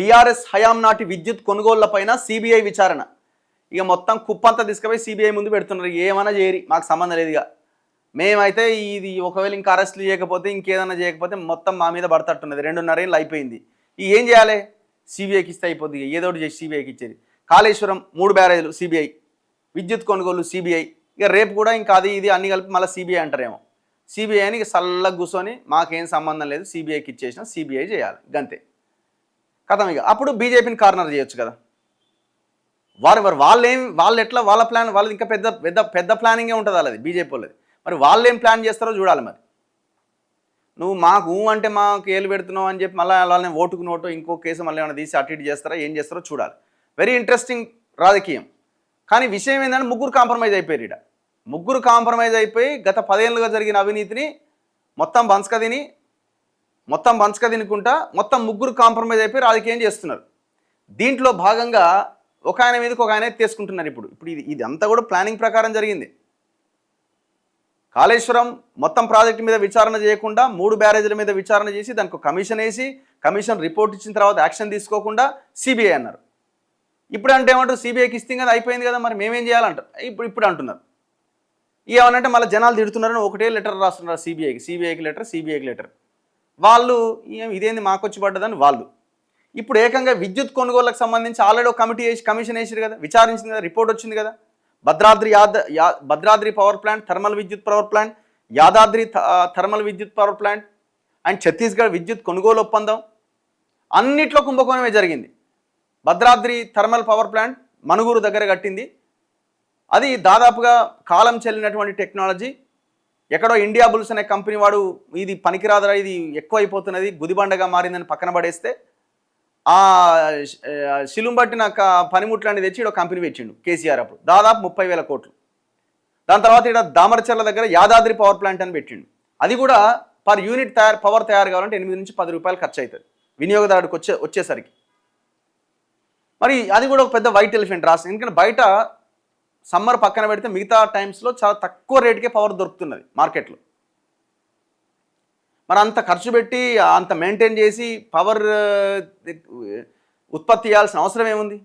BRS హయాం నాటి విద్యుత్ కొనుగోళ్లపైన CBI విచారణ. ఇక మొత్తం కుప్పంతా తీసుకుపోయి సిబిఐ ముందు పెడుతున్నారు. ఏమైనా చేయరి, మాకు సంబంధం లేదు. ఇక మేమైతే ఇది ఒకవేళ ఇంకా అరెస్టులు చేయకపోతే ఇంకేదైనా చేయకపోతే మొత్తం మా మీద పడతట్టున్నది. 2.5 ఏళ్ళు అయిపోయింది. ఏం చేయాలి? సిబిఐకి ఇస్తే అయిపోద్ది. ఏదో ఒకటి చేసి సిబిఐకి ఇచ్చేది. కాళేశ్వరం 3 బ్యారేజీలు సిబిఐ, విద్యుత్ కొనుగోలు సిబిఐ. ఇక రేపు కూడా ఇంకా అది ఇది అన్ని కలిపి మళ్ళీ సిబిఐ అంటారేమో. సిబిఐ అని ఇక సల్లగా కూర్చొని మాకేం సంబంధం లేదు, సిబిఐకి ఇచ్చేసినా సిబిఐ చేయాలి, గంతే కథం. ఇక అప్పుడు బీజేపీని కార్నర్ చేయొచ్చు కదా. వాళ్ళు ఎట్లా వాళ్ళ ప్లాన్, వాళ్ళది ఇంకా పెద్ద పెద్ద పెద్ద ప్లానింగే ఉంటుంది వాళ్ళది, బీజేపీ వాళ్ళది. మరి వాళ్ళు ఏం ప్లాన్ చేస్తారో చూడాలి. మరి నువ్వు మాకు అంటే మాకు ఏలు పెడుతున్నావు అని చెప్పి మళ్ళీ వాళ్ళని ఓటుకు నోటు ఇంకో కేసు మళ్ళీ ఏమైనా తీసి అటు ఇటు చేస్తారా, ఏం చేస్తారో చూడాలి. వెరీ ఇంట్రెస్టింగ్ రాజకీయం. కానీ విషయం ఏంటంటే ముగ్గురు కాంప్రమైజ్ అయిపోయారు. ఇక్కడ ముగ్గురు కాంప్రమైజ్ అయిపోయి గత 10 ఏళ్ళుగా జరిగిన అవినీతిని మొత్తం బంచక తినుకుంటా మొత్తం ముగ్గురు కాంప్రమైజ్ అయిపోయి రాజకీయం చేస్తున్నారు. దీంట్లో భాగంగా ఒక ఆయన మీదకి ఒక ఆయన తీసుకుంటున్నారు. ఇప్పుడు ఇది అంతా కూడా ప్లానింగ్ ప్రకారం జరిగింది. కాళేశ్వరం మొత్తం ప్రాజెక్టు మీద విచారణ చేయకుండా 3 బ్యారేజీల మీద విచారణ చేసి దానికి కమిషన్ వేసి కమిషన్ రిపోర్ట్ ఇచ్చిన తర్వాత యాక్షన్ తీసుకోకుండా సిబిఐ అన్నారు. ఇప్పుడు అంటే ఏమంటారు, సిబిఐకి ఇస్తే కదా అయిపోయింది కదా, మరి మేమేం చేయాలంటారు. ఇప్పుడు అంటున్నారు. ఏమనంటే మళ్ళీ జనాలు తిడుతున్నారని ఒకటే లెటర్ రాస్తున్నారు సిబిఐకి లెటర్. వాళ్ళు ఇదేంది మాకొచ్చి పడ్డదని వాళ్ళు ఇప్పుడు ఏకంగా విద్యుత్ కొనుగోళ్లకు సంబంధించి ఆల్రెడీ ఒక కమిటీ వేసి కమిషన్ వేసారు కదా, విచారించింది కదా, రిపోర్ట్ వచ్చింది కదా. భద్రాద్రి పవర్ ప్లాంట్, థర్మల్ విద్యుత్ పవర్ ప్లాంట్, యాదాద్రి థర్మల్ విద్యుత్ పవర్ ప్లాంట్ అండ్ ఛత్తీస్గఢ్ విద్యుత్ కొనుగోలు ఒప్పందం అన్నిట్లో కుంభకోణమే జరిగింది. Bhadradri thermal power plant Manuguru దగ్గర కట్టింది. అది దాదాపుగా కాలం చెల్లినటువంటి టెక్నాలజీ. ఎక్కడో ఇండియా బుల్స్ అనే కంపెనీ వాడు ఇది పనికిరాదరా, ఇది ఎక్కువ అయిపోతున్నది, గుదిబండగా మారిందని పక్కన పడేస్తే ఆ శిలుం పట్టిన పనిముట్లాంటి తెచ్చి ఇక్కడ కంపెనీ పెట్టిండు కేసీఆర్. అప్పుడు దాదాపు 30,000 కోట్లు. దాని తర్వాత ఇక్కడ దామరచర్ల దగ్గర యాదాద్రి పవర్ ప్లాంట్ అని పెట్టిండు. అది కూడా పర్ యూనిట్ పవర్ తయారు కావాలంటే 8 నుంచి 10 రూపాయలు ఖర్చు అవుతుంది వినియోగదారుడికి వచ్చేసరికి. మరి అది కూడా ఒక పెద్ద వైట్ ఎలిఫెంట్ రాష్ట్రం. ఎందుకంటే బయట సమ్మర్ పక్కన పెడితే మిగతా టైమ్స్లో చాలా తక్కువ రేటుకే పవర్ దొరుకుతున్నది మార్కెట్లో. మరి అంత ఖర్చు పెట్టి అంత మెయింటైన్ చేసి పవర్ ఉత్పత్తి చేయాల్సిన అవసరం ఏముంది?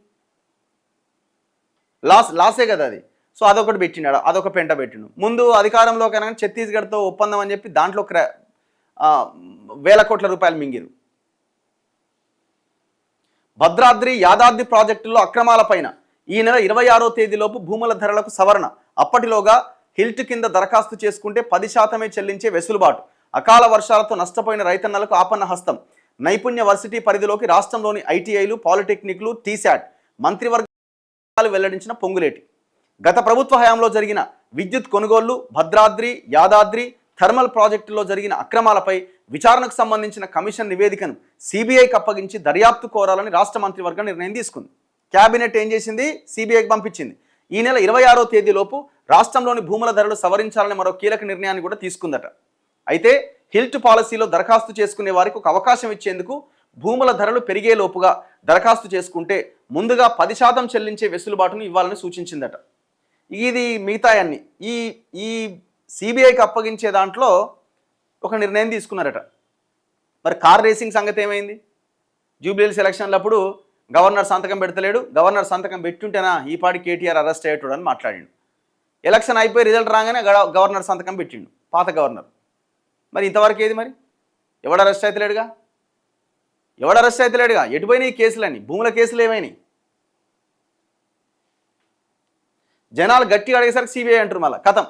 లాసే కదా అది. సో అదొకటి పెట్టినాడు, అదొక పెంట పెట్టిండు. ముందు అధికారంలో కనుక ఛత్తీస్గఢ్తో ఒప్పందం అని చెప్పి దాంట్లో 1,000 కోట్ల రూపాయలు మింగిరు. భద్రాద్రి యాదాద్రి ప్రాజెక్టుల్లో అక్రమాలపైన ఈ నెల 26వ తేదీలోపు భూముల ధరలకు సవరణ. అప్పటిలోగా హిల్ట్ కింద దరఖాస్తు చేసుకుంటే 10% చెల్లించే వెసులుబాటు. అకాల వర్షాలతో నష్టపోయిన రైతన్నలకు ఆపన్న హస్తం. నైపుణ్య వర్సిటీ పరిధిలోకి రాష్ట్రంలోని ఐటీఐలు, పాలిటెక్నిక్లు, టీశాట్ మంత్రివర్గాలు వెల్లడించిన పొంగులేటి. గత ప్రభుత్వ హయాంలో జరిగిన విద్యుత్ కొనుగోళ్లు, భద్రాద్రి యాదాద్రి థర్మల్ ప్రాజెక్టులో జరిగిన అక్రమాలపై విచారణకు సంబంధించిన కమిషన్ నివేదికను సిబిఐకి అప్పగించి దర్యాప్తు కోరాలని రాష్ట్ర మంత్రివర్గం నిర్ణయం తీసుకుంది. క్యాబినెట్ ఏం చేసింది? సిబిఐకి పంపించింది. ఈ నెల 26వ తేదీలోపు రాష్ట్రంలోని భూముల ధరలు సవరించాలని మరో కీలక నిర్ణయాన్ని కూడా తీసుకుందట. అయితే హిల్ట్ పాలసీలో దరఖాస్తు చేసుకునే వారికి ఒక అవకాశం ఇచ్చేందుకు భూముల ధరలు పెరిగేలోపుగా దరఖాస్తు చేసుకుంటే ముందుగా 10% చెల్లించే వెసులుబాటును ఇవ్వాలని సూచించిందట. ఇది మిగతాయన్ని ఈ సిబిఐకి అప్పగించే దాంట్లో ఒక నిర్ణయం తీసుకున్నారట. మరి కార్ రేసింగ్ సంగతి ఏమైంది? జూబ్లీహిల్స్ ఎలక్షన్లప్పుడు గవర్నర్ సంతకం పెడతలేడు, గవర్నర్ సంతకం పెట్టుంటేనా ఈ పాటి కేటీఆర్ అరెస్ట్ అయ్యేటోడు అని మాట్లాడిండు. ఎలక్షన్ అయిపోయి రిజల్ట్ రాగానే గవర్నర్ సంతకం పెట్టిండు, పాత గవర్నర్. మరి ఇంతవరకు ఏది? మరి ఎవడు అరెస్ట్ అవుతలేడుగా? ఎటుపోయినాయి కేసులని? భూముల కేసులు ఏమైనాయి? జనాలు గట్టిగా అడిగేసరికి సిబిఐ అంటారు. మళ్ళీ కథం.